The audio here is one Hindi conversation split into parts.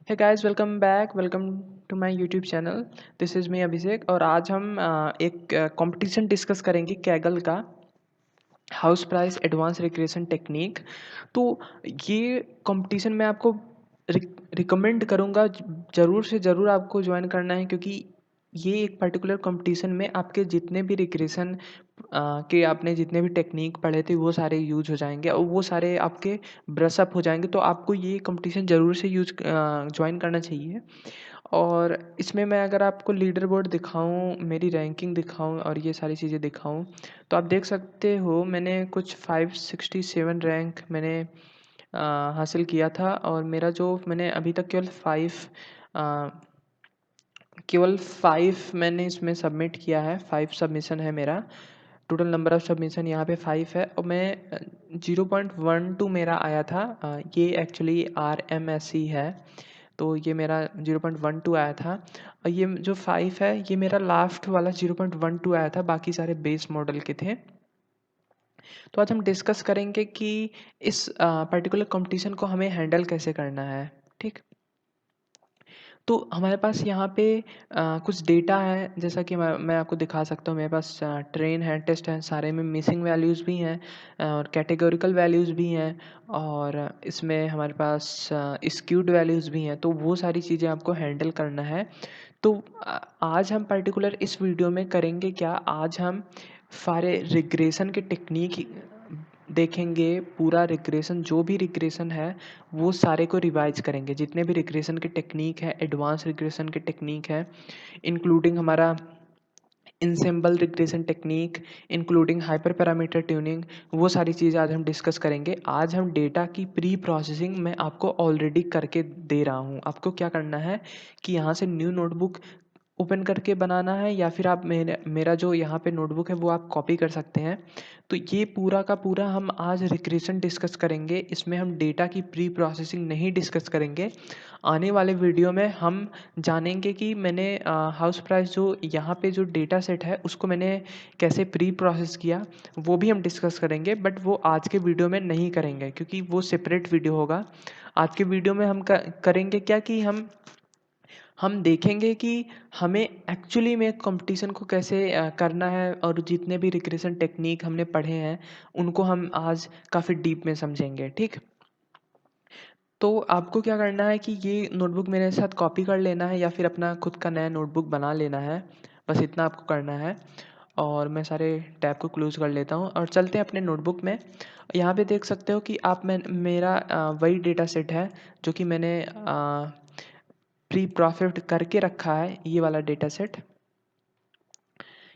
Hey guys, welcome back. Welcome to my YouTube channel. This is me Abhishek और आज हम एक कंपटीशन डिस्कस करेंगे कैगल का, house price advance regression technique. तो ये कंपटीशन मैं आपको रिकमेंड करूँगा, ज़रूर से ज़रूर आपको ज्वाइन करना है, क्योंकि ये एक पर्टिकुलर कंपटीशन में आपके जितने भी रिक्रिएशन के आपने जितने भी टेक्निक पढ़े थे वो सारे यूज हो जाएंगे और वो सारे आपके ब्रश अप हो जाएंगे। तो आपको ये कंपटीशन ज़रूर से ज्वाइन करना चाहिए। और इसमें मैं अगर आपको लीडर बोर्ड दिखाऊँ, मेरी रैंकिंग दिखाऊँ और ये सारी चीज़ें दिखाऊँ, तो आप देख सकते हो मैंने कुछ 567 रैंक मैंने हासिल किया था। और मेरा जो मैंने अभी तक केवल 5 मैंने इसमें सबमिट किया है। 5 सबमिशन है मेरा। टोटल नंबर ऑफ़ सबमिशन यहाँ पे 5 है और मैं 0.12 मेरा आया था। ये एक्चुअली RMSE है, तो ये मेरा 0.12 आया था। और ये जो 5 है ये मेरा लास्ट वाला 0.12 आया था, बाकी सारे बेस मॉडल के थे। तो आज हम डिस्कस करेंगे कि इस पर्टिकुलर कॉम्पिटिशन को हमें हैंडल कैसे करना है, ठीक? तो हमारे पास यहाँ पे कुछ डेटा है, जैसा कि मैं आपको दिखा सकता हूँ। मेरे पास ट्रेन है, टेस्ट है, सारे में मिसिंग वैल्यूज़ भी हैं और कैटेगोरिकल वैल्यूज़ भी हैं और इसमें हमारे पास स्क्यूड वैल्यूज़ भी हैं। तो वो सारी चीज़ें आपको हैंडल करना है। तो आज हम पर्टिकुलर इस वीडियो में करेंगे क्या, आज हम सारे रिग्रेशन के टेक्निक देखेंगे। पूरा रिग्रेशन, जो भी रिग्रेशन है वो सारे को रिवाइज करेंगे। जितने भी रिग्रेशन के टेक्निक है, एडवांस रिग्रेशन के टेक्निक है, इंक्लूडिंग हमारा ensemble regression technique, including hyper parameter tuning, वो सारी चीज़ें आज हम डिस्कस करेंगे। आज हम डेटा की प्री प्रोसेसिंग मैं आपको ऑलरेडी करके दे रहा हूँ। आपको क्या करना है कि यहाँ से न्यू नोटबुक ओपन करके बनाना है, या फिर आप मेरा जो यहाँ पे नोटबुक है वो आप कॉपी कर सकते हैं। तो ये पूरा का पूरा हम आज रिक्रिएशन डिस्कस करेंगे। इसमें हम डेटा की प्री प्रोसेसिंग नहीं डिस्कस करेंगे। आने वाले वीडियो में हम जानेंगे कि मैंने हाउस प्राइस जो यहाँ पे जो डेटा सेट है उसको मैंने कैसे प्री प्रोसेस किया, वो भी हम डिस्कस करेंगे। बट वो आज के वीडियो में नहीं करेंगे, क्योंकि वो सेपरेट वीडियो होगा। आज के वीडियो में हम करेंगे क्या कि हम देखेंगे कि हमें एक्चुअली में कंपटीशन को कैसे करना है, और जितने भी रिक्रिएशन टेक्निक हमने पढ़े हैं उनको हम आज काफ़ी डीप में समझेंगे, ठीक? तो आपको क्या करना है कि ये नोटबुक मेरे साथ कॉपी कर लेना है या फिर अपना खुद का नया नोटबुक बना लेना है। बस इतना आपको करना है। और मैं सारे टैब को क्लोज़ कर लेता हूँ और चलते हैं अपने नोटबुक में। यहाँ पे देख सकते हो कि आप मेरा वही डेटा सेट है जो कि मैंने प्री प्रोसेस्ड करके रखा है, ये वाला डेटा सेट।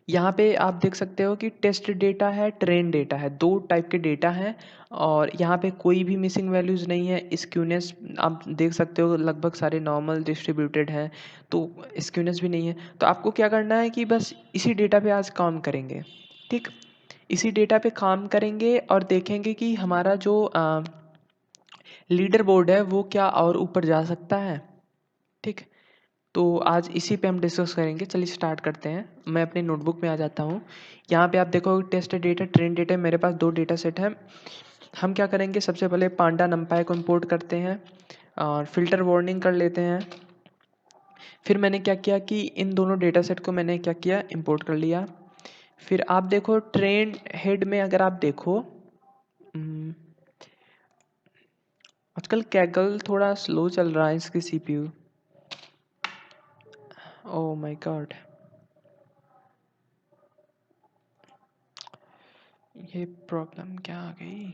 यहाँ पे आप देख सकते हो कि टेस्ट डेटा है, ट्रेन डेटा है, 2 टाइप के डेटा हैं। और यहाँ पे कोई भी मिसिंग वैल्यूज़ नहीं है। स्क्यूनेस आप देख सकते हो, लगभग सारे नॉर्मल डिस्ट्रीब्यूटेड हैं, तो स्क्यूनेस भी नहीं है। तो आपको क्या करना है कि बस इसी डेटा पे आज काम करेंगे, ठीक? इसी डेटा पे काम करेंगे और देखेंगे कि हमारा जो लीडर बोर्ड है वो क्या और ऊपर जा सकता है, ठीक? तो आज इसी पे हम डिस्कस करेंगे। चलिए स्टार्ट करते हैं। मैं अपने नोटबुक में आ जाता हूँ। यहाँ पे आप देखो टेस्ट डेटा, ट्रेन डेटा, मेरे पास 2 डेटा सेट हैं। हम क्या करेंगे, सबसे पहले पांडा नंपाई को इंपोर्ट करते हैं और फ़िल्टर वार्निंग कर लेते हैं। फिर मैंने क्या किया कि इन दोनों डेटा सेट को मैंने क्या किया, इंपोर्ट कर लिया। फिर आप देखो ट्रेन हेड में, अगर आप देखो आजकल कैगल थोड़ा स्लो चल रहा है इसकी CPU। ओह माय गॉड, ये प्रॉब्लम क्या आ गई?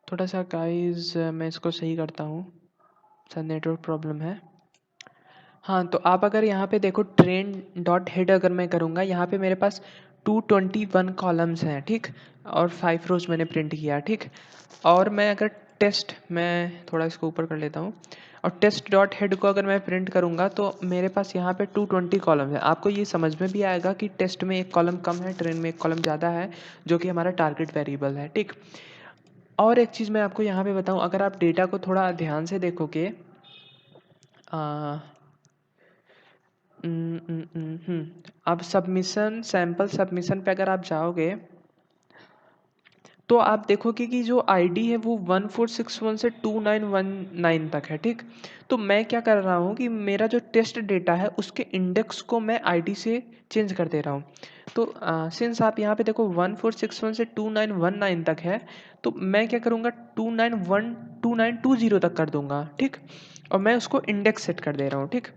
थोड़ा सा गाइस मैं इसको सही करता हूँ, शायद नेटवर्क प्रॉब्लम है। हाँ, तो आप अगर यहाँ पे देखो ट्रेन डॉट हेड अगर मैं करूँगा, यहाँ पे मेरे पास 221 कॉलम्स हैं, ठीक? और 5 रोज मैंने प्रिंट किया, ठीक? और मैं अगर टेस्ट, मैं थोड़ा इसको ऊपर कर लेता हूँ, और टेस्ट डॉट हेड को अगर मैं प्रिंट करूँगा तो मेरे पास यहाँ पे 220 कॉलम है। आपको ये समझ में भी आएगा कि टेस्ट में एक कॉलम कम है, ट्रेन में एक कॉलम ज़्यादा है, जो कि हमारा टारगेट वेरिएबल है, ठीक? और एक चीज़ मैं आपको यहाँ पे बताऊँ, अगर आप डेटा को थोड़ा ध्यान से देखोगे, अब सबमिशन, सैंपल सबमिशन पे अगर आप जाओगे तो आप देखोगे कि जो आईडी है वो 1461 से 2919 तक है, ठीक। तो मैं क्या कर रहा हूँ कि मेरा जो टेस्ट डेटा है उसके इंडेक्स को मैं आईडी से चेंज कर दे रहा हूँ। तो सिंस आप यहाँ पे देखो 1461 से 2919 तक है, तो मैं क्या करूँगा 2920 तक कर दूंगा, ठीक। और मैं उसको इंडेक्स सेट कर दे रहा हूँ, ठीक।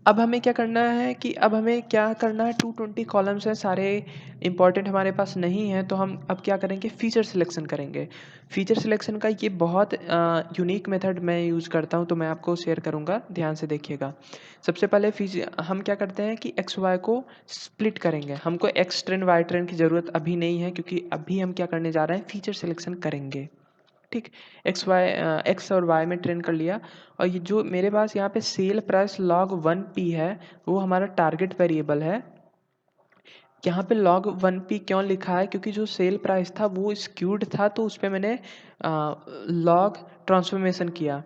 अब हमें क्या करना है कि अब हमें क्या करना है, 220 कॉलम्स हैं सारे, इंपॉर्टेंट हमारे पास नहीं है, तो हम अब क्या करेंगे, फीचर सिलेक्शन करेंगे। फीचर सिलेक्शन का ये बहुत यूनिक मेथड मैं यूज़ करता हूँ, तो मैं आपको शेयर करूँगा, ध्यान से देखिएगा। सबसे पहले हम क्या करते हैं कि एक्स वाई को स्प्लिट करेंगे। हमको एक्स ट्रेन वाई ट्रेन की ज़रूरत अभी नहीं है, क्योंकि अभी हम क्या करने जा रहे हैं, फीचर सिलेक्शन करेंगे, ठीक। एक्स और वाई में ट्रेन कर लिया। और ये जो मेरे पास यहाँ पे सेल प्राइस log 1p है, वो हमारा टारगेट वेरिएबल है। यहाँ पे log 1p क्यों लिखा है, क्योंकि जो सेल प्राइस था वो स्क्यूड था, तो उस पर मैंने log ट्रांसफॉर्मेशन किया,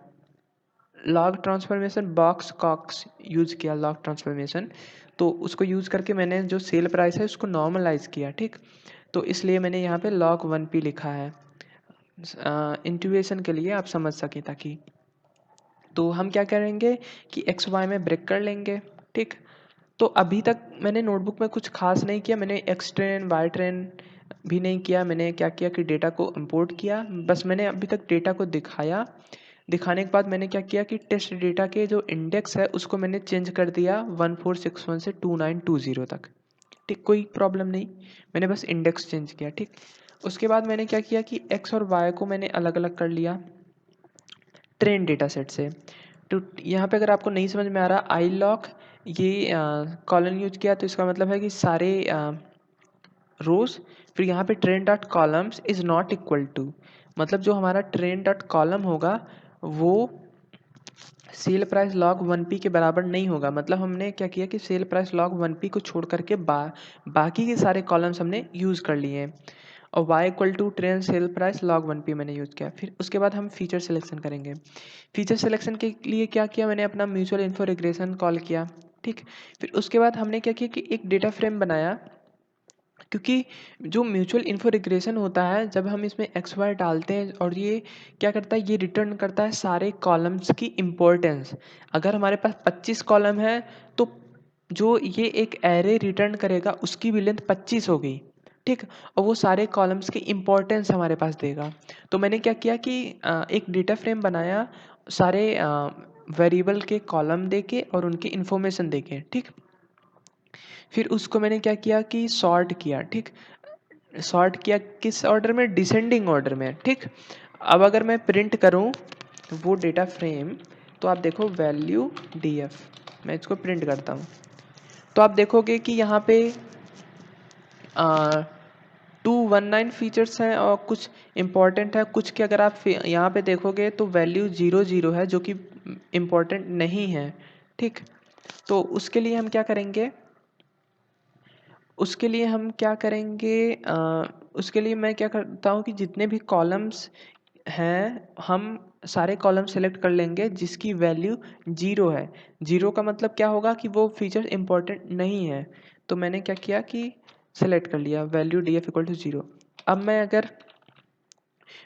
log transformation Box Cox use किया, लॉग ट्रांसफॉर्मेशन। तो उसको यूज़ करके मैंने जो सेल प्राइस है उसको नॉर्मलाइज किया, ठीक। तो इसलिए मैंने यहाँ पे log 1p लिखा है, इंट्यूएशन के लिए आप समझ सकें ताकि। तो हम क्या करेंगे कि एक्स वाई में ब्रेक कर लेंगे, ठीक। तो अभी तक मैंने नोटबुक में कुछ खास नहीं किया, मैंने एक्स ट्रेन वाई ट्रेन भी नहीं किया। मैंने क्या किया कि डेटा को इंपोर्ट किया, बस मैंने अभी तक डेटा को दिखाया। दिखाने के बाद मैंने क्या किया कि टेस्ट डेटा के जो इंडेक्स है उसको मैंने चेंज कर दिया 1461 से 2920 तक, ठीक। कोई प्रॉब्लम नहीं, मैंने बस इंडेक्स चेंज किया, ठीक। उसके बाद मैंने क्या किया कि एक्स और वाई को मैंने अलग अलग कर लिया ट्रेन डेटा सेट से। तो यहाँ पे अगर आपको नहीं समझ में आ रहा, आई लॉक ये कॉलन यूज किया, तो इसका मतलब है कि सारे रोज, फिर यहाँ पे train dot columns is not equal to, मतलब जो हमारा ट्रेन डॉट कॉलम होगा वो सेल प्राइस log 1p के बराबर नहीं होगा। मतलब हमने क्या किया कि सेल प्राइस log 1p को छोड़ करके बाकी के सारे कॉलम्स हमने यूज़ कर लिए हैं। और y equal to train sale price log 1p मैंने यूज़ किया। फिर उसके बाद हम फीचर सिलेक्शन करेंगे। फीचर सिलेक्शन के लिए क्या किया, मैंने अपना म्यूचुअल इन्फो रिग्रेशन कॉल किया, ठीक। फिर उसके बाद हमने क्या किया कि एक डेटा फ्रेम बनाया, क्योंकि जो म्यूचुअल इन्फो रिग्रेशन होता है, जब हम इसमें एक्स वाई डालते हैं और ये क्या करता है, ये रिटर्न करता है सारे कॉलम्स की इम्पोर्टेंस। अगर हमारे पास 25 कॉलम है, तो जो ये एक एरे रिटर्न करेगा उसकी भी लेंथ 25 होगी, ठीक। और वो सारे कॉलम्स की इम्पोर्टेंस हमारे पास देगा। तो मैंने क्या किया कि एक डेटा फ्रेम बनाया सारे वेरिएबल के कॉलम दे के और उनकी इन्फॉर्मेशन दे के, ठीक। फिर उसको मैंने क्या किया कि सॉर्ट किया, ठीक। सॉर्ट किया किस ऑर्डर में, डिसेंडिंग ऑर्डर में, ठीक। अब अगर मैं प्रिंट करूं वो डेटा फ्रेम, तो आप देखो वैल्यू df, मैं इसको प्रिंट करता हूं, तो आप देखोगे कि यहाँ पे 219 फीचर्स हैं और कुछ इम्पॉर्टेंट है, कुछ के अगर आप यहाँ पे देखोगे तो वैल्यू 00 है जो कि इम्पॉर्टेंट नहीं है, ठीक। तो उसके लिए हम क्या करेंगे, उसके लिए हम क्या करेंगे, उसके लिए मैं क्या करता हूँ कि जितने भी कॉलम्स हैं हम सारे कॉलम सेलेक्ट कर लेंगे जिसकी वैल्यू 0 है। 0 का मतलब क्या होगा कि वो फीचर इम्पोर्टेंट नहीं है। तो मैंने क्या किया कि सेलेक्ट कर लिया वैल्यू df इक्वल टू 0। अब मैं अगर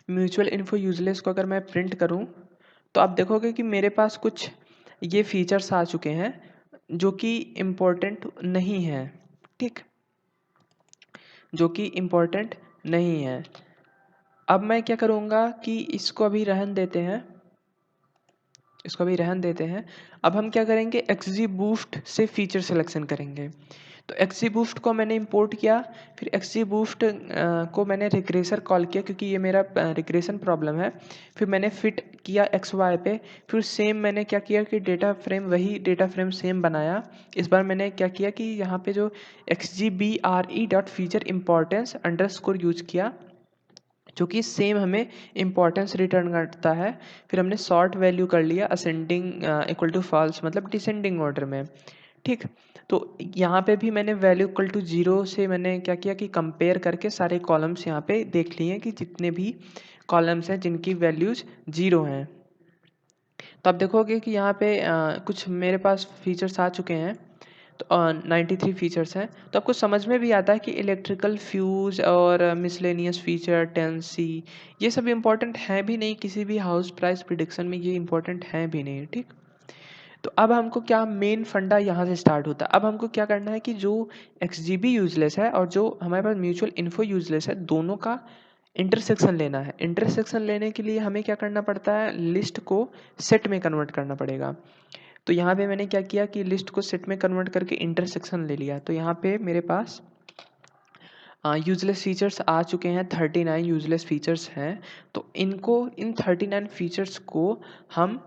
म्यूचुअल इन्फो यूजलेस को अगर मैं प्रिंट करूं, तो आप देखोगे कि मेरे पास कुछ ये फीचर्स आ चुके हैं जो कि इम्पोर्टेंट नहीं है, ठीक, जो कि इम्पोर्टेंट नहीं है। अब मैं क्या करूँगा कि इसको अभी रहन देते हैं, इसको अभी रहन देते हैं। अब हम क्या करेंगे, XGBoost से फीचर सिलेक्शन करेंगे। तो XGBoost को मैंने इंपोर्ट किया, फिर XGBoost को मैंने रिग्रेसर कॉल किया क्योंकि ये मेरा रिग्रेशन प्रॉब्लम है। फिर मैंने फिट किया XY पे, फिर सेम मैंने क्या किया कि डेटा फ्रेम, वही डेटा फ्रेम सेम बनाया। इस बार मैंने क्या किया कि यहाँ पे जो XGBRE.FeatureImportance_ यूज किया, जो कि सेम हमें इम्पोर्टेंस रिटर्न करता है। फिर हमने सॉर्ट वैल्यू कर लिया असेंडिंग इक्वल टू फॉल्स, मतलब डिसेंडिंग ऑर्डर में, ठीक। तो यहाँ पे भी मैंने वैल्यू इक्वल टू 0 से मैंने क्या किया कि कंपेयर करके सारे कॉलम्स यहाँ पे देख लिए कि जितने भी कॉलम्स हैं जिनकी वैल्यूज 0 हैं। तो आप देखोगे कि यहाँ पे कुछ मेरे पास फीचर्स आ चुके हैं। तो 93 फीचर्स हैं। तो आपको समझ में भी आता है कि इलेक्ट्रिकल फ्यूज़ और मिसलेनियस फीचर 10C ये सब इम्पोर्टेंट हैं भी नहीं, किसी भी हाउस प्राइस प्रिडिक्शन में ये इम्पोर्टेंट हैं भी नहीं, ठीक। तो अब हमको क्या मेन फंडा यहाँ से स्टार्ट होता है। अब हमको क्या करना है कि जो एक्सजीबी यूजलेस है और जो हमारे पास म्यूचुअल इन्फो यूजलेस है, दोनों का इंटरसेक्शन लेना है। इंटरसेक्शन लेने के लिए हमें क्या करना पड़ता है, लिस्ट को सेट में कन्वर्ट करना पड़ेगा। तो यहाँ पे मैंने क्या किया कि लिस्ट को सेट में कन्वर्ट करके इंटरसेक्शन ले लिया। तो यहाँ पे मेरे पास यूजलेस फीचर्स आ चुके हैं, 39 यूजलेस फीचर्स हैं। तो इन 39 फीचर्स को हम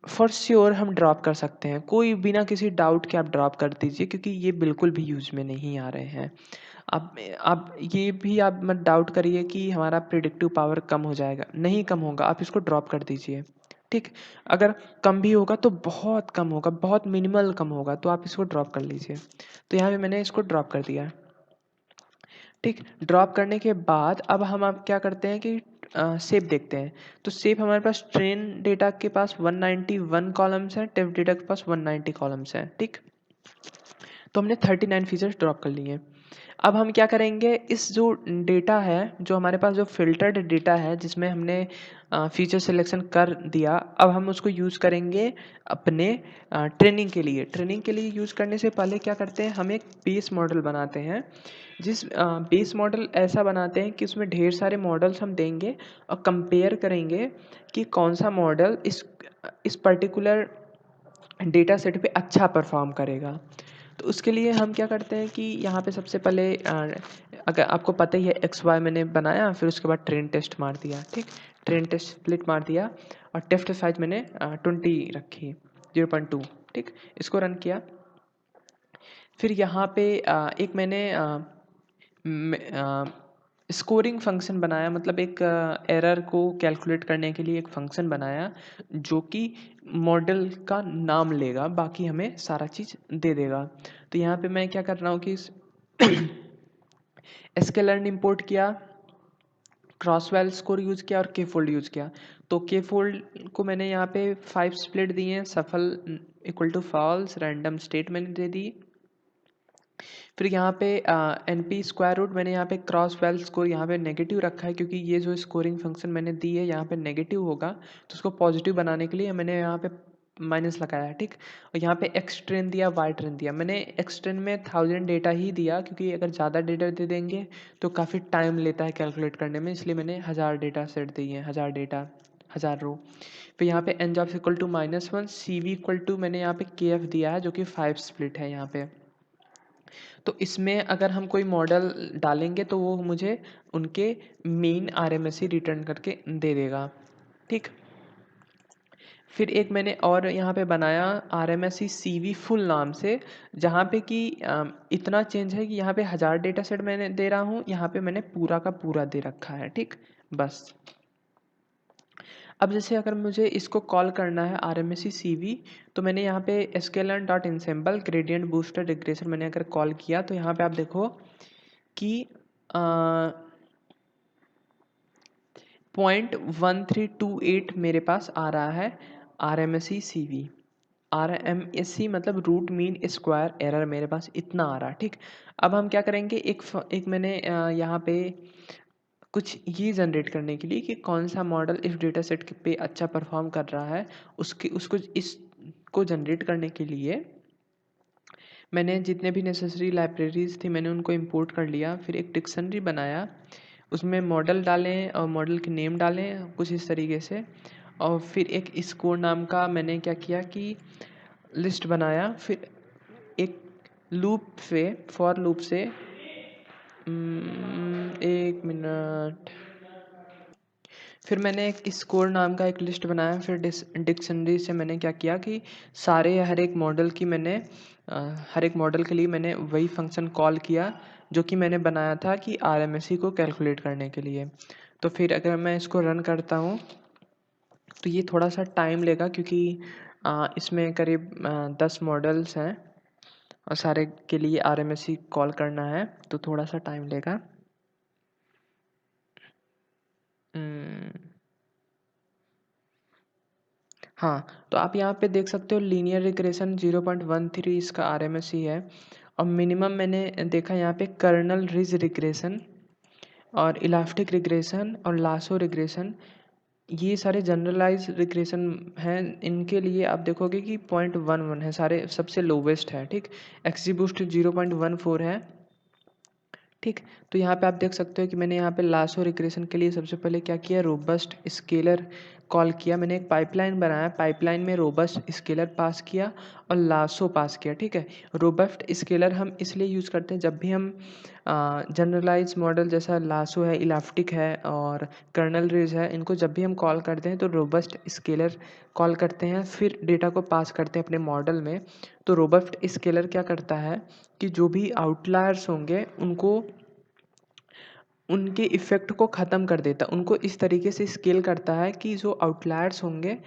फॉर श्योर हम ड्रॉप कर सकते हैं, कोई बिना किसी डाउट के आप ड्रॉप कर दीजिए, क्योंकि ये बिल्कुल भी यूज में नहीं आ रहे हैं। अब ये भी आप मत डाउट करिए कि हमारा प्रिडिक्टिव पावर कम हो जाएगा, नहीं कम होगा, आप इसको ड्रॉप कर दीजिए, ठीक। अगर कम भी होगा तो बहुत कम होगा, बहुत मिनिमल कम होगा, तो आप इसको ड्रॉप कर लीजिए। तो यहाँ पे मैंने इसको ड्रॉप कर दिया, ठीक। ड्रॉप करने के बाद अब हम आप क्या करते हैं कि सेप देखते हैं। तो सेप हमारे पास ट्रेन डेटा के पास 191 कॉलम्स हैं, टेस्ट डेटा के पास 190 कॉलम्स हैं, ठीक। तो हमने 39 फीचर्स ड्रॉप कर लिए। अब हम क्या करेंगे, इस जो डेटा है, जो हमारे पास जो फिल्टर्ड डेटा है जिसमें हमने फीचर सिलेक्शन कर दिया, अब हम उसको यूज़ करेंगे अपने ट्रेनिंग के लिए। ट्रेनिंग के लिए यूज़ करने से पहले क्या करते हैं, हम एक बेस मॉडल बनाते हैं। जिस बेस मॉडल ऐसा बनाते हैं कि उसमें ढेर सारे मॉडल्स हम देंगे और कंपेयर करेंगे कि कौन सा मॉडल इस पर्टिकुलर डेटा सेट पे अच्छा परफॉर्म करेगा। तो उसके लिए हम क्या करते हैं कि यहाँ पे सबसे पहले अगर आपको पता ही है XY मैंने बनाया, फिर उसके बाद ट्रेन टेस्ट मार दिया, ठीक। ट्रेन टेस्ट स्प्लिट मार दिया और टेस्ट साइज मैंने 20 रखी, 0.2, ठीक। इसको रन किया। फिर यहाँ पे एक मैंने स्कोरिंग फंक्शन बनाया, मतलब एक एरर को कैलकुलेट करने के लिए एक फंक्शन बनाया जो कि मॉडल का नाम लेगा, बाकी हमें सारा चीज़ दे देगा। तो यहाँ पे मैं क्या कर रहा हूँ कि sklearn इंपोर्ट किया, क्रॉसवेल स्कोर यूज़ किया और के फोल्ड यूज़ किया। तो के फोल्ड को मैंने यहाँ पे 5 स्प्लिट दिए हैं, shuffle equal to false, random state मैंने दे दी। फिर यहाँ पे NP स्क्वायर रूट मैंने यहाँ पे क्रॉस वेल स्कोर यहाँ पे नेगेटिव रखा है, क्योंकि ये जो स्कोरिंग फंक्शन मैंने दी है यहाँ पे नेगेटिव होगा, तो उसको पॉजिटिव बनाने के लिए मैंने यहाँ पे माइनस लगाया, ठीक। और यहाँ पे एक्स ट्रेन दिया, वाई ट्रेन दिया। मैंने एक्स ट्रेन में 1000 डेटा ही दिया, क्योंकि अगर ज़्यादा डेटा दे देंगे तो काफ़ी टाइम लेता है कैलकुलेट करने में, इसलिए मैंने 1000 डेटा सेट दिए हैं, 1000 डेटा, 1000 रो। फिर यहाँ पे n jobs equal to -1, CV equal to मैंने यहाँ पे KF दिया है जो कि 5 स्प्लिट है यहाँ पे। तो इसमें अगर हम कोई मॉडल डालेंगे तो वो मुझे उनके मेन RMSE रिटर्न करके दे देगा, ठीक। फिर एक मैंने और यहाँ पे बनाया RMSE CV फुल नाम से, जहाँ पे कि इतना चेंज है कि यहाँ पे 1000 डेटा सेट मैंने दे रहा हूँ, यहाँ पे मैंने पूरा का पूरा दे रखा है, ठीक। बस अब जैसे अगर मुझे इसको कॉल करना है RMSE CV, तो मैंने यहाँ पे sklearn dot ensemble gradient booster regression मैंने अगर कॉल किया, तो यहाँ पे आप देखो कि 0.1328 मेरे पास आ रहा है RMSE CV। RMSE मतलब रूट मीन स्क्वायर एरर मेरे पास इतना आ रहा है, ठीक। अब हम क्या करेंगे, एक मैंने यहाँ पे कुछ ये जनरेट करने के लिए कि कौन सा मॉडल इस डेटा सेट पे अच्छा परफॉर्म कर रहा है, उसको इसको जनरेट करने के लिए मैंने जितने भी नेसेसरी लाइब्रेरीज थी मैंने उनको इंपोर्ट कर लिया। फिर एक डिक्शनरी बनाया, उसमें मॉडल डालें और मॉडल के नेम डालें कुछ इस तरीके से। और फिर एक स्कोर नाम का मैंने क्या किया कि लिस्ट बनाया। फिर एक लूप से, फॉर लूप से, एक मिनट, फिर मैंने एक स्कोर नाम का एक लिस्ट बनाया। फिर डिक्शनरी से मैंने क्या किया कि सारे हर एक मॉडल की मैंने हर एक मॉडल के लिए मैंने वही फंक्शन कॉल किया जो कि मैंने बनाया था कि RMSE को कैलकुलेट करने के लिए। तो फिर अगर मैं इसको रन करता हूँ तो ये थोड़ा सा टाइम लेगा, क्योंकि इसमें करीब 10 मॉडल्स हैं और सारे के लिए RMSE कॉल करना है, तो थोड़ा सा टाइम लेगा। हाँ, तो आप यहाँ पे देख सकते हो लीनियर रिग्रेशन 0.13 इसका आरएमएसई है और मिनिमम मैंने देखा यहाँ पे कर्नल रिज रिग्रेशन और इलास्टिक रिग्रेशन और लासो रिग्रेशन, ये सारे जनरलाइज रिग्रेशन हैं। इनके लिए आप देखोगे कि 0.11 है, सारे सबसे लोवेस्ट है, ठीक। एक्सीबूस्ट 0.14 है, ठीक। तो यहाँ पे आप देख सकते हो कि मैंने यहाँ पे लासो रिग्रेशन के लिए सबसे पहले क्या किया, रोबस्ट स्केलर कॉल किया। मैंने एक पाइपलाइन बनाया, पाइपलाइन में रोबस्ट स्केलर पास किया और लासो पास किया, ठीक है। रोबस्ट स्केलर हम इसलिए यूज़ करते हैं जब भी हम जनरलाइज मॉडल जैसा लासो है, इलास्टिक है और कर्नल रेज है, इनको जब भी हम कॉल करते हैं तो रोबस्ट स्केलर कॉल करते हैं, फिर डेटा को पास करते हैं अपने मॉडल में। तो रोबस्ट स्केलर क्या करता है कि जो भी आउटलायर्स होंगे उनको, उनके इफ़ेक्ट को ख़त्म कर देता है, उनको इस तरीके से स्केल करता है कि जो आउटलायर्स होंगे,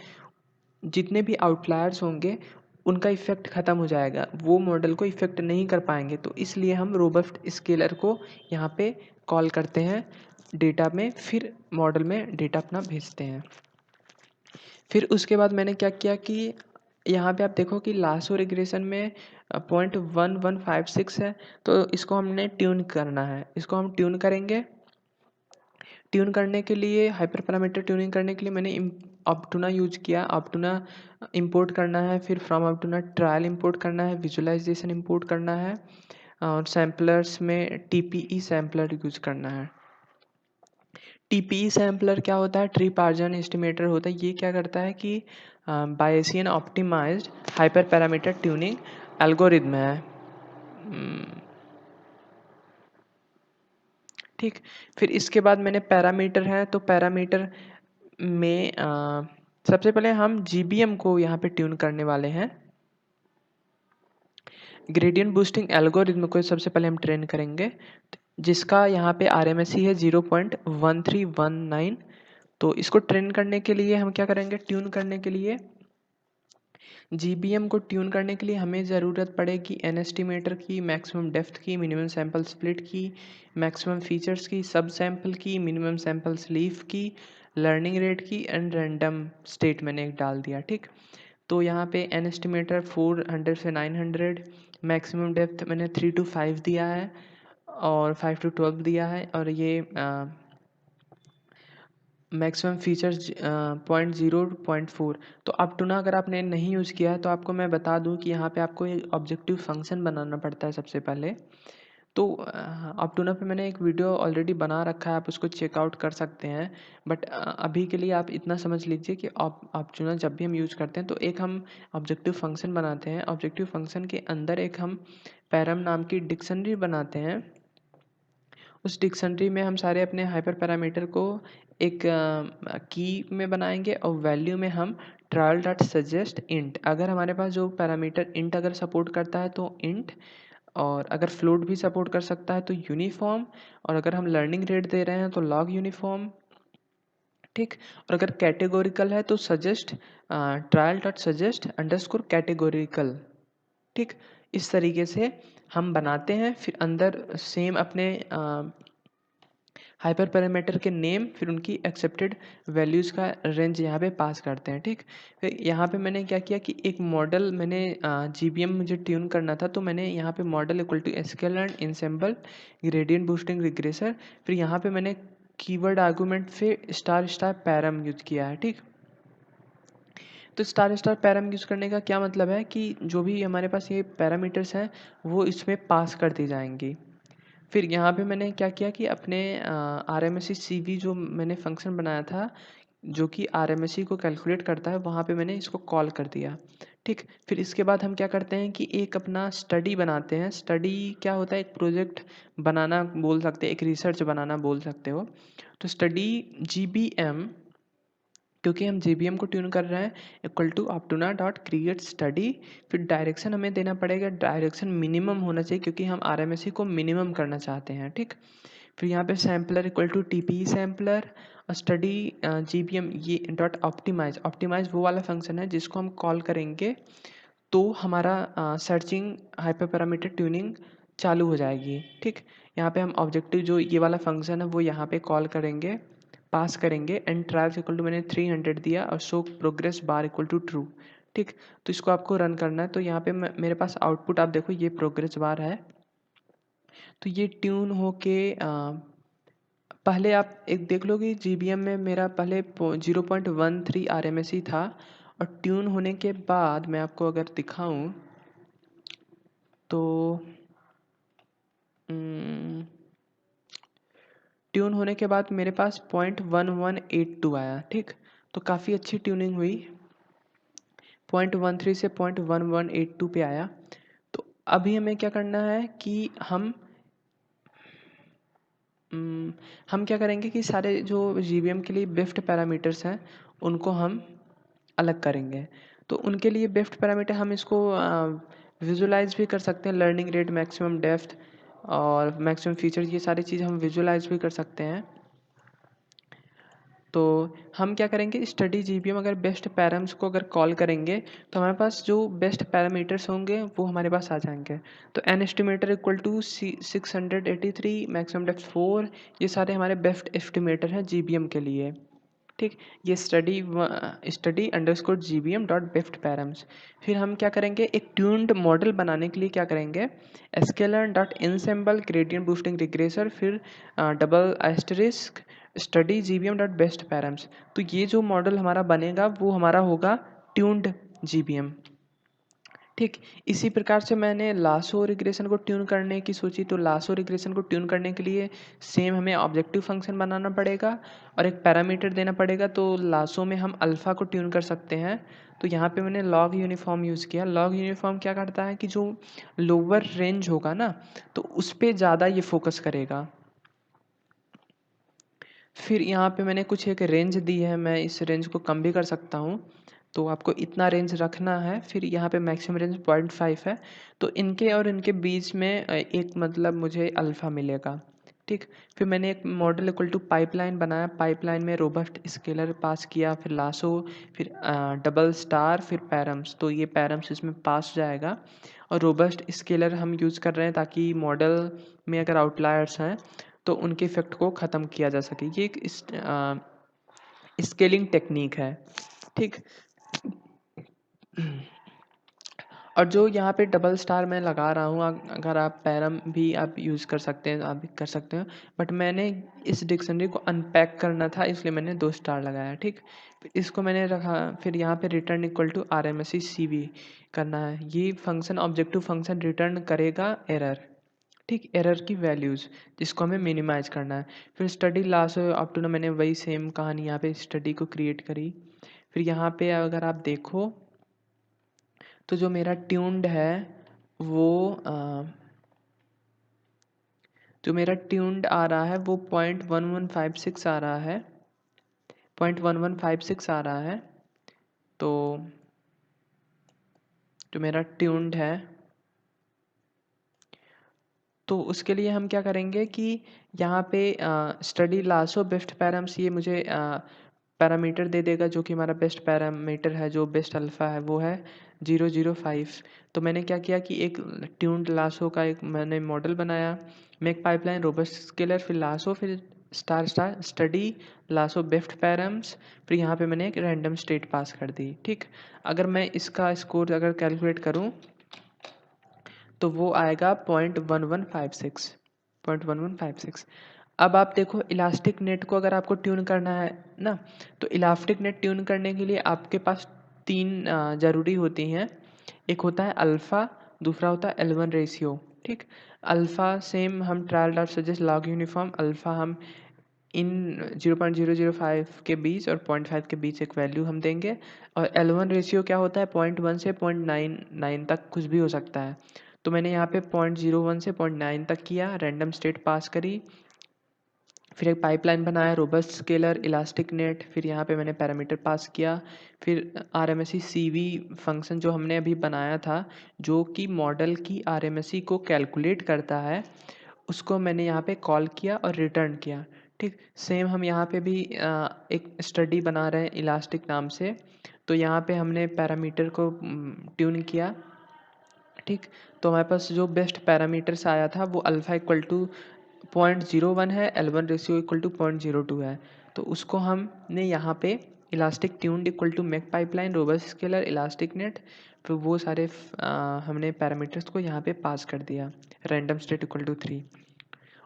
जितने भी आउटलायर्स होंगे उनका इफ़ेक्ट ख़त्म हो जाएगा, वो मॉडल को इफ़ेक्ट नहीं कर पाएंगे। तो इसलिए हम रोबस्ट स्केलर को यहाँ पे कॉल करते हैं डेटा में, फिर मॉडल में डेटा अपना भेजते हैं। फिर उसके बाद मैंने क्या किया कि यहाँ पे आप देखो कि लासो रिग्रेशन में 0.1156 है, तो इसको हमने ट्यून करना है, इसको हम ट्यून करेंगे। ट्यून करने के लिए, हाइपर पैरामीटर ट्यूनिंग करने के लिए मैंने ऑप्टूना यूज किया। ऑप्टूना इंपोर्ट करना है, फिर फ्रॉम ऑप्टूना ट्रायल इंपोर्ट करना है, विजुअलाइजेशन इंपोर्ट करना है और सैम्पलर्स में टीपीई सैम्पलर यूज करना है। टीपीई सैम्पलर क्या होता है, ट्री पार्जन एस्टिमेटर होता है। ये क्या करता है कि Bayesian optimised hyper parameter tuning algorithm है, ठीक। फिर इसके बाद मैंने पैरामीटर है, तो पैरामीटर में सबसे पहले हम जीबीएम को यहाँ पे ट्यून करने वाले हैं। ग्रेडियंट बूस्टिंग एल्गोरिथम को सबसे पहले हम ट्रेन करेंगे, जिसका यहाँ पे आरएमएसई है 0.1319। तो इसको ट्रेन करने के लिए हम क्या करेंगे, ट्यून करने के लिए जीबीएम को ट्यून करने के लिए हमें ज़रूरत पड़ेगी एन एस्टिमेटर की, मैक्सिमम डेप्थ की, मिनिमम सैंपल स्प्लिट की, मैक्सिमम फीचर्स की, सब सैंपल की, मिनिमम सैंपल लीफ की, लर्निंग रेट की एंड रैंडम स्टेट मैंने एक डाल दिया, ठीक। तो यहाँ पे एन एस्टिमेटर 400 से 900, मैक्सिमम डेप्थ मैंने 3 to 5 दिया है और 5 to 12 दिया है, और ये मैक्सिमम फीचर्स 0.4। तो अपटूना अगर आपने नहीं यूज़ किया है तो आपको मैं बता दूं कि यहाँ पे आपको एक ऑब्जेक्टिव फंक्शन बनाना पड़ता है सबसे पहले। तो अपटूना पे मैंने एक वीडियो ऑलरेडी बना रखा है, आप उसको चेकआउट कर सकते हैं। बट अभी के लिए आप इतना समझ लीजिए कि अपटूना जब भी हम यूज़ करते हैं तो एक हम ऑब्जेक्टिव फंक्शन बनाते हैं, ऑब्जेक्टिव फंक्शन के अंदर एक हम पैरम नाम की डिक्शनरी बनाते हैं। उस डिक्शनरी में हम सारे अपने हाइपर पैरामीटर को एक की में बनाएंगे और वैल्यू में हम ट्रायल डॉट सजेस्ट इंट, अगर हमारे पास जो पैरामीटर इंट अगर सपोर्ट करता है तो इंट, और अगर फ्लोट भी सपोर्ट कर सकता है तो यूनिफॉर्म, और अगर हम लर्निंग रेट दे रहे हैं तो लॉग यूनिफॉर्म, ठीक। और अगर कैटेगोरिकल है तो suggest trial dot suggest underscore categorical, ठीक। इस तरीके से हम बनाते हैं। फिर अंदर सेम अपने हाइपर पैरामीटर के नेम, फिर उनकी एक्सेप्टेड वैल्यूज़ का रेंज यहाँ पे पास करते हैं, ठीक। फिर यहाँ पे मैंने क्या किया कि एक मॉडल मैंने जीबीएम मुझे ट्यून करना था, तो मैंने यहाँ पे model equal to scaler ensemble gradient boosting regressor, फिर यहाँ पे मैंने कीवर्ड आर्गूमेंट से स्टार स्टार पैरम यूज किया है, ठीक। तो स्टार स्टार पैरम यूज़ करने का क्या मतलब है कि जो भी हमारे पास ये पैरामीटर्स हैं वो इसमें पास कर दी जाएंगी। फिर यहाँ पे मैंने क्या किया कि अपने आरएमएसई सीवी जो मैंने फंक्शन बनाया था जो कि आरएमएसई को कैलकुलेट करता है, वहाँ पे मैंने इसको कॉल कर दिया, ठीक। फिर इसके बाद हम क्या करते हैं कि एक अपना स्टडी बनाते हैं। स्टडी क्या होता है, एक प्रोजेक्ट बनाना बोल सकते हैं, एक रिसर्च बनाना बोल सकते हो। तो स्टडी जीबीएम, क्योंकि हम जीबीएम को ट्यून कर रहे हैं, equal to optuna dot create study. फिर डायरेक्शन हमें देना पड़ेगा, डायरेक्शन मिनिमम होना चाहिए क्योंकि हम आरएमएसई को मिनिमम करना चाहते हैं, ठीक। फिर यहाँ पे sampler equal to TP sampler और स्टडी जीबीएम ये डॉट ऑप्टिमाइज, ऑप्टिमाइज वो वाला फंक्शन है जिसको हम कॉल करेंगे तो हमारा सर्चिंग हाइपर पैरामीटर ट्यूनिंग चालू हो जाएगी, ठीक। यहाँ पे हम ऑब्जेक्टिव जो ये वाला फंक्शन है वो यहाँ पे कॉल करेंगे पास करेंगे एंड ट्रायल्स इक्वल टू मैंने 300 दिया और show progress bar equal to true. ठीक, तो इसको आपको रन करना है। तो यहाँ पे मेरे पास आउटपुट आप देखो ये प्रोग्रेस बार है। तो ये ट्यून होके पहले आप एक देख लो कि जीबीएम में मेरा पहले 0.13 आरएमएसई था और ट्यून होने के बाद मैं आपको अगर दिखाऊं तो ट्यून होने के बाद मेरे पास 0.1182 आया। ठीक, तो काफ़ी अच्छी ट्यूनिंग हुई, 0.13 से 0.1182 पे आया। तो अभी हमें क्या करना है कि हम क्या करेंगे कि सारे जो जीबीएम के लिए बिफ्ट पैरामीटर्स हैं उनको हम अलग करेंगे। तो उनके लिए बिफ्ट पैरामीटर हम इसको विजुलाइज भी कर सकते हैं, लर्निंग रेट, मैक्सिमम डेप्थ और मैक्सिमम फीचर, ये सारी चीज़ हम विजुलाइज भी कर सकते हैं। तो हम क्या करेंगे, स्टडी जीबीएम अगर बेस्ट पैराम्स को अगर कॉल करेंगे तो हमारे पास जो बेस्ट पैरामीटर्स होंगे वो हमारे पास आ जाएंगे। तो n estimator equal to 683, maximum depth 4, ये सारे हमारे बेस्ट एस्टिमेटर हैं जीबीएम के लिए। ठीक, ये study underscore GBM dot best params. फिर हम क्या करेंगे, एक ट्यून्ड मॉडल बनाने के लिए क्या करेंगे, sklearn dot ensemble gradient boosting regressor, फिर double asterisk study GBM dot best params. तो ये जो मॉडल हमारा बनेगा वो हमारा होगा ट्यून्ड जीबीएम। ठीक, इसी प्रकार से मैंने लासो रिग्रेशन को ट्यून करने की सोची। तो लासो रिग्रेशन को ट्यून करने के लिए सेम हमें ऑब्जेक्टिव फंक्शन बनाना पड़ेगा और एक पैरामीटर देना पड़ेगा। तो लासो में हम अल्फ़ा को ट्यून कर सकते हैं। तो यहाँ पे मैंने लॉग यूनिफॉर्म यूज़ किया। लॉग यूनिफॉर्म क्या करता है कि जो लोअर रेंज होगा ना तो उस पर ज़्यादा ये फोकस करेगा। फिर यहाँ पे मैंने कुछ एक रेंज दी है, मैं इस रेंज को कम भी कर सकता हूँ। तो आपको इतना रेंज रखना है। फिर यहाँ पे मैक्सिमम रेंज 0.5 है। तो इनके और इनके बीच में एक मतलब मुझे अल्फ़ा मिलेगा। ठीक, फिर मैंने एक मॉडल इक्वल टू पाइपलाइन बनाया। पाइपलाइन में रोबस्ट स्केलर पास किया, फिर लासो, फिर डबल स्टार, फिर पैरम्स। तो ये पैरम्स इसमें पास हो जाएगा। और रोबस्ट स्केलर हम यूज़ कर रहे हैं ताकि मॉडल में अगर आउटलायर्स हैं तो उनके इफ़ेक्ट को ख़त्म किया जा सके। ये एक स्केलिंग टेक्निक है। ठीक, और जो यहाँ पे डबल स्टार मैं लगा रहा हूँ, अगर आप पैरम भी आप यूज़ कर सकते हैं, आप भी कर सकते हो, बट मैंने इस डिक्शनरी को अनपैक करना था इसलिए मैंने 2 स्टार लगाया। ठीक, फिर इसको मैंने रखा। फिर यहाँ पे return equal to RMSE CV करना है। ये फंक्शन ऑब्जेक्टिव फंक्शन रिटर्न करेगा एरर। ठीक, एरर की वैल्यूज़ जिसको हमें मिनिमाइज करना है। फिर स्टडी लास्ट अप टू ना मैंने वही सेम कहानी यहाँ पे स्टडी को क्रिएट करी। फिर यहाँ पे अगर आप देखो तो जो मेरा ट्यून्ड है वो जो मेरा ट्यून्ड आ रहा है वो 0.1156 आ रहा है, 0.1156 आ रहा है। तो जो मेरा ट्यून्ड है तो उसके लिए हम क्या करेंगे कि यहाँ पे स्टडी लासो बेस्ट पैराम्स ये मुझे पैरामीटर दे देगा जो कि हमारा बेस्ट पैरामीटर है, जो बेस्ट अल्फ़ा है वो है 005। तो मैंने क्या किया कि एक ट्यून्ड लासो का एक मैंने मॉडल बनाया, मेक पाइपलाइन रोबस्ट स्केलर, फिर लासो, फिर star star study lasso best params, फिर यहाँ पे मैंने एक रैंडम स्टेट पास कर दी। ठीक, अगर मैं इसका स्कोर अगर कैलकुलेट करूँ तो वो आएगा 0.1156। अब आप देखो इलास्टिक नेट को अगर आपको ट्यून करना है ना, तो इलास्टिक नेट ट्यून करने के लिए आपके पास 3 ज़रूरी होती हैं। एक होता है अल्फ़ा, दूसरा होता है L1 रेशियो। ठीक, अल्फ़ा सेम हम trial dot suggest log uniform alpha हम इन 0.005 के बीच और 0.5 के बीच एक वैल्यू हम देंगे। और L1 रेशियो क्या होता है, 0.1 से 0.99 तक कुछ भी हो सकता है। तो मैंने यहाँ पे 0.01 से 0.9 तक किया, रैंडम स्टेट पास करी, फिर एक पाइपलाइन बनाया, रोबस्ट स्केलर, इलास्टिक नेट, फिर यहाँ पे मैंने पैरामीटर पास किया। फिर RMSE CV फंक्शन जो हमने अभी बनाया था जो कि मॉडल की RMSE को कैलकुलेट करता है, उसको मैंने यहाँ पे कॉल किया और रिटर्न किया। ठीक, सेम हम यहाँ पे भी एक स्टडी बना रहे हैं इलास्टिक नाम से। तो यहाँ पे हमने पैरामीटर को ट्यून किया। ठीक, तो हमारे पास जो बेस्ट पैरामीटर्स आया था वो अल्फ़ा इक्वल टू 0.01 है, L1 रेशियो इक्वल टू 0.02 है। तो उसको हमने यहाँ पे elastic tuned equal to make pipeline, robust scaler, elastic net, फिर वो सारे हमने पैरामीटर्स को यहाँ पे पास कर दिया, रैंडम स्टेट इक्वल टू 3।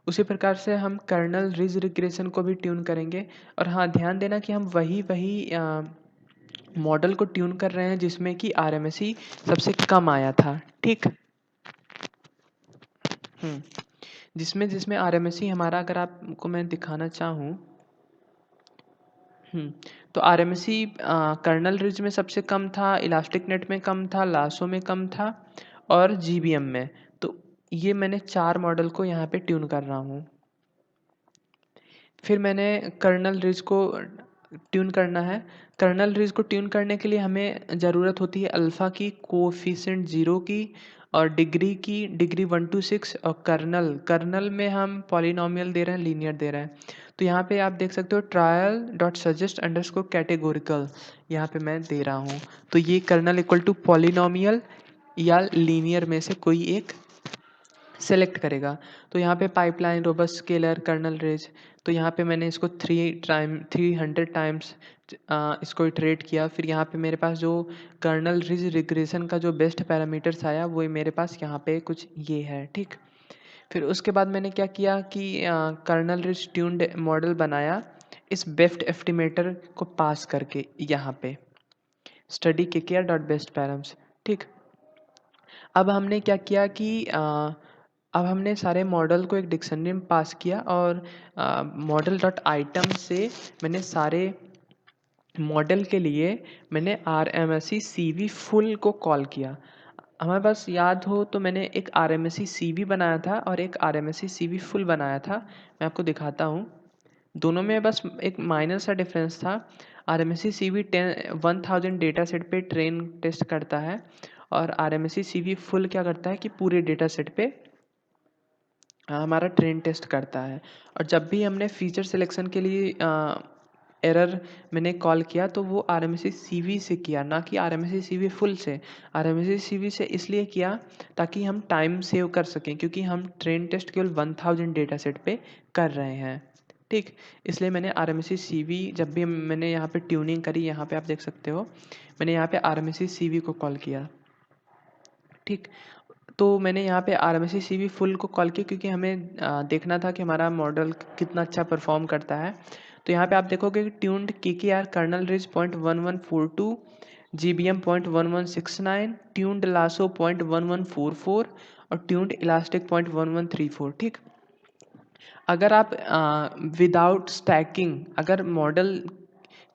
उसी प्रकार से हम कर्नल रिज रिग्रेशन को भी ट्यून करेंगे। और हाँ, ध्यान देना कि हम वही मॉडल को ट्यून कर रहे हैं जिसमें कि RMSE सबसे कम आया था, ठीक। जिसमें जिसमें RMSE हमारा, अगर आपको मैं दिखाना चाहूँ, तो RMSE कर्नल रिज में सबसे कम था, इलास्टिक नेट में कम था, लासो में कम था और GBM में। तो ये मैंने 4 मॉडल को यहाँ पे ट्यून कर रहा हूँ। फिर मैंने कर्नल रिज को ट्यून करना है। कर्नल रिज को ट्यून करने के लिए हमें ज़रूरत होती है अल्फ़ा की, कोएफिशिएंट 0 की, और डिग्री की, डिग्री 1 to 6, और कर्नल में हम पॉलिनॉमियल दे रहे हैं, लीनियर दे रहे हैं। तो यहाँ पे आप देख सकते हो trial dot suggest underscore categorical, यहाँ पे मैं दे रहा हूँ। तो ये कर्नल इक्वल टू पॉलिनॉमियल या लीनियर में से कोई एक सेलेक्ट करेगा। तो यहाँ पे pipeline, robust scaler, kernel ridge, तो यहाँ पे मैंने इसको 300 टाइम्स इसको इटरेट किया। फिर यहाँ पे मेरे पास जो कर्नल रिज रिग्रेशन का जो बेस्ट पैरामीटर्स आया वो मेरे पास यहाँ पे कुछ ये है, ठीक। फिर उसके बाद मैंने क्या किया कि कर्नल रिज ट्यून्ड मॉडल बनाया इस बेस्ट एस्टिमेटर को पास करके यहाँ पे study KKR dot best params, ठीक। अब हमने क्या किया कि अब हमने सारे मॉडल को एक डिक्शनरी में पास किया और मॉडल डॉट आइटम से मैंने सारे मॉडल के लिए मैंने RMSE CV फुल को कॉल किया। हमारे पास याद हो तो मैंने एक RMSE CV बनाया था और एक RMSE CV फुल बनाया था। मैं आपको दिखाता हूँ, दोनों में बस एक माइनर सा डिफरेंस था। RMSE CV 1000 डेटा सेट पे ट्रेन टेस्ट करता है और RMSE CV फुल क्या करता है कि पूरे डेटा सेट पे हमारा ट्रेन टेस्ट करता है। और जब भी हमने फीचर सिलेक्शन के लिए एरर मैंने कॉल किया तो वो RMSE CV से किया, ना कि RMSE CV फुल से। RMSE CV से इसलिए किया ताकि हम टाइम सेव कर सकें, क्योंकि हम ट्रेन टेस्ट केवल 1000 डेटा सेट पे कर रहे हैं, ठीक। इसलिए मैंने RMSE CV, जब भी मैंने यहाँ पे ट्यूनिंग करी, यहाँ पे आप देख सकते हो मैंने यहाँ पे RMSE CV को कॉल किया, ठीक। तो मैंने यहाँ पे RMSE CV फुल को कॉल किया क्योंकि हमें देखना था कि हमारा मॉडल कितना अच्छा परफॉर्म करता है। तो यहाँ पे आप देखोगे कि tuned KKR kernel ridge 0.1142, GBM 0.1169, tuned lasso 0.1144 और ट्यून्ड इलास्टिक 0.1134, ठीक। अगर आप विदाउट स्टैकिंग, अगर मॉडल,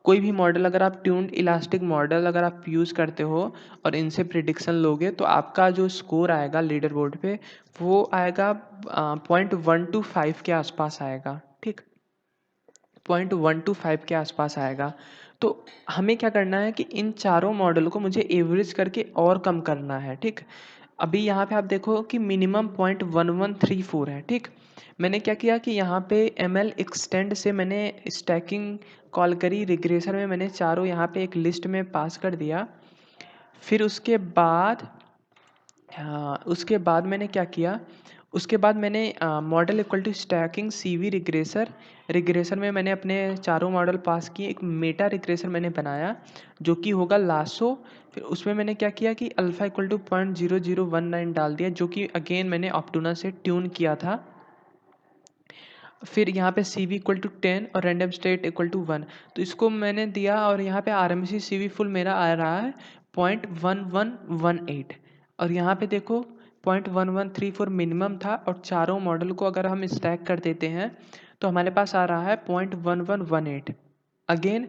कोई भी मॉडल अगर आप ट्यून्ड इलास्टिक मॉडल अगर आप यूज़ करते हो और इनसे प्रिडिक्शन लोगे तो आपका जो स्कोर आएगा लीडर बोर्ड पे वो आएगा 0.125 के आसपास आएगा, ठीक। 0.125 के आसपास आएगा। तो हमें क्या करना है कि इन चारों मॉडल को मुझे एवरेज करके और कम करना है, ठीक। अभी यहाँ पे आप देखो कि मिनिमम 0.1134 है, ठीक। मैंने क्या किया कि यहाँ पे ML एक्सटेंड से मैंने स्टैकिंग कॉल करी, रिग्रेशन में मैंने चारों यहाँ पे एक लिस्ट में पास कर दिया। फिर उसके बाद मैंने क्या किया, उसके बाद मैंने model equal to stacking CV regression में मैंने अपने चारों मॉडल पास किए। एक मेटा रिग्रेशन मैंने बनाया जो कि होगा लासो। फिर उसमें मैंने क्या किया कि अल्फ़ा इक्वल टू 0.0019 डाल दिया, जो कि अगेन मैंने ऑप्टूना से ट्यून किया था। फिर यहाँ पे CV इक्वल टू 10 और रैंडम स्टेट इक्वल टू 1, तो इसको मैंने दिया और यहाँ पे RMSE CV फुल मेरा आ रहा है 0.1118 और यहाँ पे देखो 0.1134 मिनिमम था और चारों मॉडल को अगर हम स्टैक कर देते हैं तो हमारे पास आ रहा है 0.1118, अगेन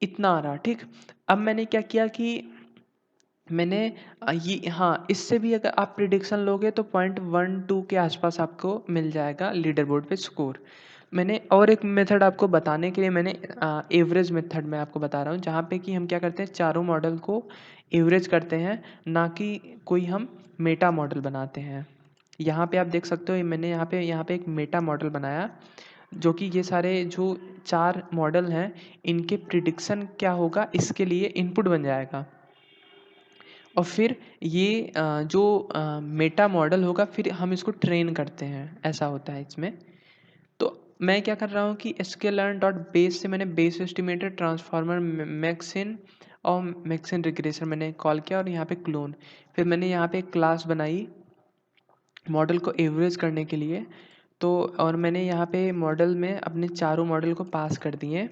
इतना आ रहा, ठीक। अब मैंने क्या किया कि मैंने ये, हाँ, इससे भी अगर आप प्रिडिक्शन लोगे तो 0.12 के आसपास आपको मिल जाएगा लीडर बोर्ड पे स्कोर। मैंने और एक मेथड आपको बताने के लिए मैंने एवरेज मेथड मैं आपको बता रहा हूँ, जहाँ पे कि हम क्या करते हैं चारों मॉडल को एवरेज करते हैं, ना कि कोई हम मेटा मॉडल बनाते हैं। यहाँ पे आप देख सकते हो मैंने यहाँ पे एक मेटा मॉडल बनाया जो कि ये सारे जो 4 मॉडल हैं इनके प्रिडिक्शन क्या होगा इसके लिए इनपुट बन जाएगा। और फिर ये जो मेटा मॉडल होगा फिर हम इसको ट्रेन करते हैं, ऐसा होता है इसमें। तो मैं क्या कर रहा हूँ कि sklearn डॉट बेस से मैंने बेस एस्टिमेटेड ट्रांसफॉर्मर मैक्सिन और मैक्सिन रिग्रेशन मैंने कॉल किया और यहाँ पे क्लोन। फिर मैंने यहाँ पे एक क्लास बनाई मॉडल को एवरेज करने के लिए। तो और मैंने यहाँ पे मॉडल में अपने चारों मॉडल को पास कर दिए,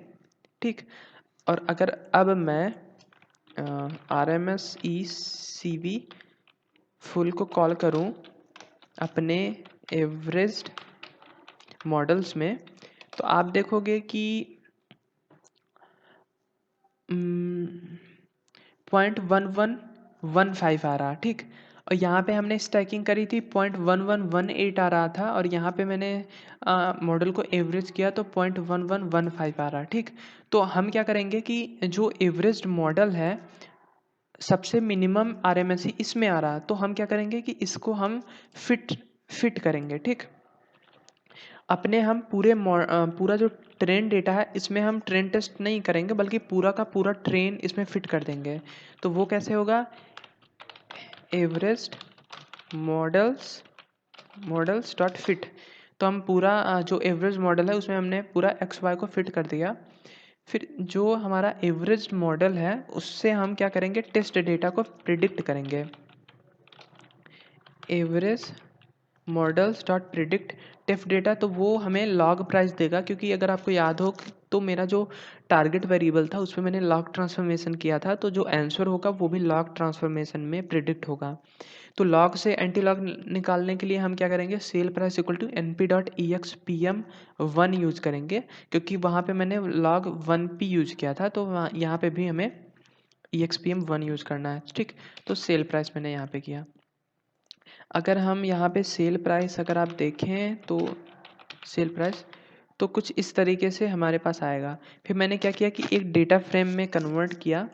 ठीक। और अगर अब मैं RMSECV फुल को कॉल करूँ अपने एवरेज्ड मॉडल्स में, तो आप देखोगे कि 0.1115 आ रहा, ठीक। और यहाँ पे हमने स्टैकिंग करी थी 0.1118 आ रहा था, और यहाँ पे मैंने मॉडल को एवरेज किया तो 0.1115 आ रहा, ठीक। तो हम क्या करेंगे कि जो एवरेज्ड मॉडल है सबसे मिनिमम RMSE इसमें आ रहा, तो हम क्या करेंगे कि इसको हम फिट करेंगे, ठीक। अपने हम पूरा जो ट्रेन डेटा है इसमें हम ट्रेन टेस्ट नहीं करेंगे, बल्कि पूरा का पूरा ट्रेन इसमें फिट कर देंगे। तो वो कैसे होगा, एवरेज्ड मॉडल्स डॉट फिट। तो हम पूरा जो एवरेज मॉडल है उसमें हमने पूरा XY को फिट कर दिया। फिर जो हमारा एवरेज मॉडल है उससे हम क्या करेंगे, टेस्ट डेटा को प्रिडिक्ट करेंगे। Average models dot predict test data, तो वो हमें लॉग प्राइस देगा, क्योंकि अगर आपको याद हो तो मेरा जो टारगेट वेरिएबल था उसमें मैंने लॉग ट्रांसफॉर्मेशन किया था, तो जो आंसर होगा वो भी लॉग ट्रांसफॉर्मेशन में प्रिडिक्ट होगा। तो लॉग से एंटी लॉग निकालने के लिए हम क्या करेंगे, sale price equal to np.expm1 use करेंगे, क्योंकि वहाँ पे मैंने log 1p यूज किया था, तो यहाँ पे भी हमें expm1 यूज करना है, ठीक। तो सेल प्राइस मैंने यहाँ पे किया। अगर हम यहाँ पे सेल प्राइस अगर आप देखें तो सेल प्राइस तो कुछ इस तरीके से हमारे पास आएगा। फिर मैंने क्या किया कि एक डेटा फ्रेम में कन्वर्ट किया।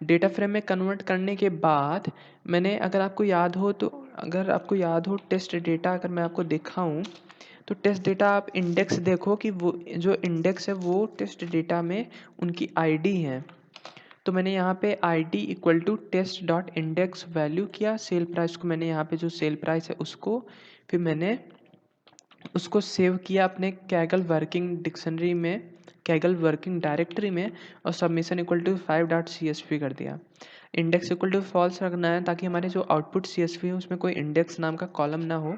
डेटा फ्रेम में कन्वर्ट करने के बाद मैंने, अगर आपको याद हो टेस्ट डेटा अगर मैं आपको दिखाऊं, तो टेस्ट डेटा आप इंडेक्स देखो कि वो जो इंडेक्स है वो टेस्ट डेटा में उनकी आईडी है। तो मैंने यहाँ पे ID equal to test dot index value किया, सेल प्राइस को मैंने यहाँ पे जो सेल प्राइस है उसको, फिर मैंने उसको सेव किया अपने कैगल वर्किंग डिक्शनरी में, कैगल वर्किंग डायरेक्टरी में, और सबमिशन इक्वल टू 5.csv कर दिया। इंडेक्स इक्वल टू फॉल्स रखना है ताकि हमारे जो आउटपुट CSV है उसमें कोई इंडेक्स नाम का कॉलम ना हो।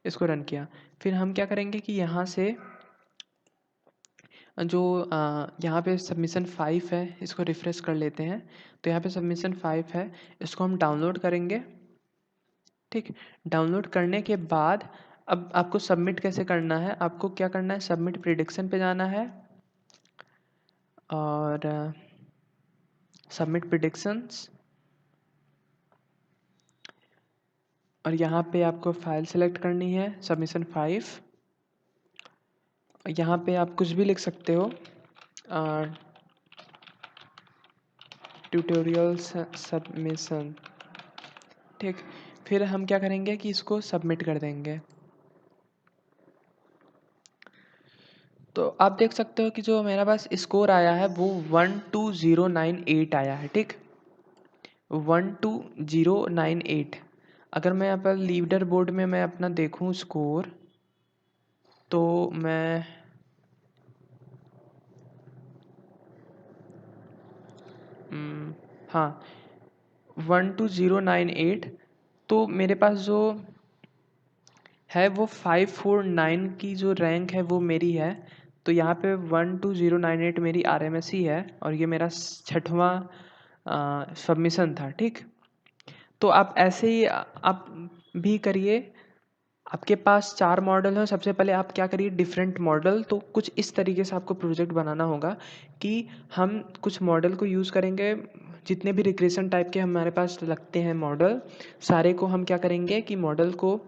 इसको रन किया। फिर हम क्या करेंगे कि यहाँ से जो यहाँ पे सबमिशन 5 है इसको रिफ्रेश कर लेते हैं। तो यहाँ पे सबमिशन 5 है, इसको हम डाउनलोड करेंगे, ठीक। डाउनलोड करने के बाद अब आपको सबमिट कैसे करना है, आपको क्या करना है, सबमिट प्रिडिक्शन पे जाना है और सबमिट प्रिडिक्शंस, और यहाँ पे आपको फाइल सेलेक्ट करनी है सबमिशन 5। यहाँ पे आप कुछ भी लिख सकते हो, ट्यूटोरियल सबमिशन, ठीक। फिर हम क्या करेंगे कि इसको सबमिट कर देंगे। तो आप देख सकते हो कि जो मेरा पास स्कोर आया है वो 12098 आया है, ठीक। 12098। अगर मैं यहाँ पर लीडर बोर्ड में मैं अपना देखूँ स्कोर, तो मैं हाँ 12098, तो मेरे पास जो है वो 549 की जो रैंक है वो मेरी है। तो यहाँ पे 12098 मेरी RMSE है और ये मेरा 6वां सबमिशन था, ठीक। तो आप ऐसे ही आप भी करिए। आपके पास 4 मॉडल हो, सबसे पहले आप क्या करिए, डिफरेंट मॉडल, तो कुछ इस तरीके से आपको प्रोजेक्ट बनाना होगा कि हम कुछ मॉडल को यूज़ करेंगे, जितने भी रिग्रेशन टाइप के हमारे पास लगते हैं मॉडल, सारे को हम क्या करेंगे कि मॉडल को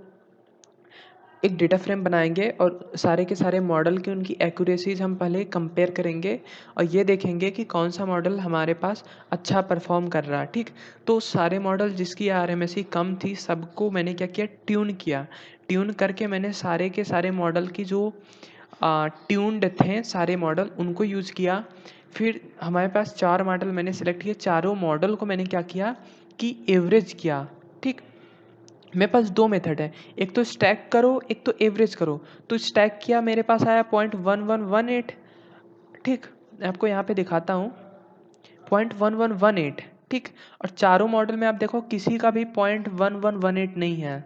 एक डेटा फ्रेम बनाएंगे और सारे के सारे मॉडल की उनकी एक्यूरेसीज हम पहले कंपेयर करेंगे और ये देखेंगे कि कौन सा मॉडल हमारे पास अच्छा परफॉर्म कर रहा है, ठीक। तो सारे मॉडल जिसकी RMSE कम थी सबको मैंने क्या किया, ट्यून किया। ट्यून करके मैंने सारे के सारे मॉडल की जो ट्यून्ड थे सारे मॉडल उनको यूज़ किया। फिर हमारे पास 4 मॉडल मैंने सेलेक्ट किए, चारों मॉडल को मैंने क्या किया कि एवरेज किया, ठीक। मेरे पास 2 मेथड है, एक तो स्टैक करो, एक तो एवरेज करो। तो स्टैक किया, मेरे पास आया 0.1118, ठीक। मैं आपको यहाँ पे दिखाता हूँ, 0.1118, ठीक। और चारों मॉडल में आप देखो किसी का भी 0.1118 नहीं है,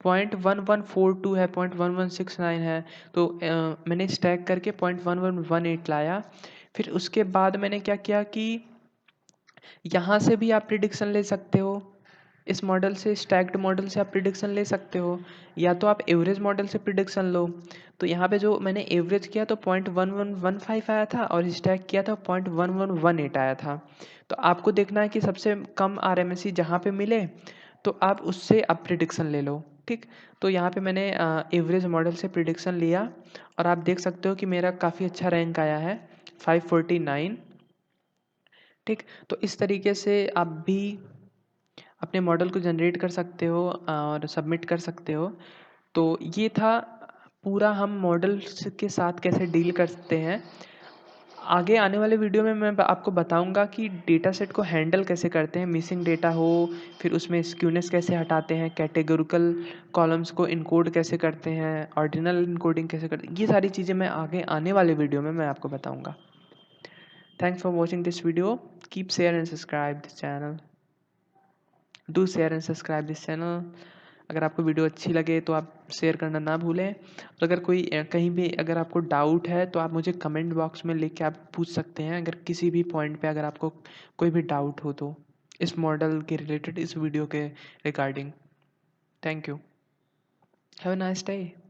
0.1142 है, 0.1169 है। तो मैंने स्टैक करके 0.1118 लाया। फिर उसके बाद मैंने क्या किया कि यहाँ से भी आप प्रिडिक्शन ले सकते हो, इस मॉडल से, स्टैक्ड मॉडल से आप प्रिडिक्शन ले सकते हो, या तो आप एवरेज मॉडल से प्रिडिक्शन लो। तो यहाँ पे जो मैंने एवरेज किया तो 0.1115 आया था और स्टैक किया था 0.1118 आया था। तो आपको देखना है कि सबसे कम RMSE जहाँ पे मिले तो आप उससे आप प्रिडिक्शन ले लो, ठीक। तो यहाँ पे मैंने एवरेज मॉडल से प्रिडिक्शन लिया और आप देख सकते हो कि मेरा काफ़ी अच्छा रैंक आया है, 549, ठीक। तो इस तरीके से आप भी अपने मॉडल को जनरेट कर सकते हो और सबमिट कर सकते हो। तो ये था पूरा हम मॉडल्स के साथ कैसे डील करते हैं। आगे आने वाले वीडियो में मैं आपको बताऊंगा कि डेटा सेट को हैंडल कैसे करते हैं, मिसिंग डेटा हो, फिर उसमें स्क्यूनेस कैसे हटाते हैं, कैटेगोरिकल कॉलम्स को इनकोड कैसे करते हैं, ऑर्डिनल इनकोडिंग कैसे करते हैं, ये सारी चीज़ें मैं आगे आने वाले वीडियो में मैं आपको बताऊंगा। Thanks for watching this video, keep share and subscribe this channel, do share and subscribe this channel. अगर आपको वीडियो अच्छी लगे तो आप शेयर करना ना भूलें। और अगर कोई कहीं भी अगर आपको डाउट है तो आप मुझे कमेंट बॉक्स में लिख के आप पूछ सकते हैं, अगर किसी भी पॉइंट पे अगर आपको कोई भी डाउट हो तो, इस मॉडल के रिलेटेड, इस वीडियो के regarding. Thank you, have a nice day.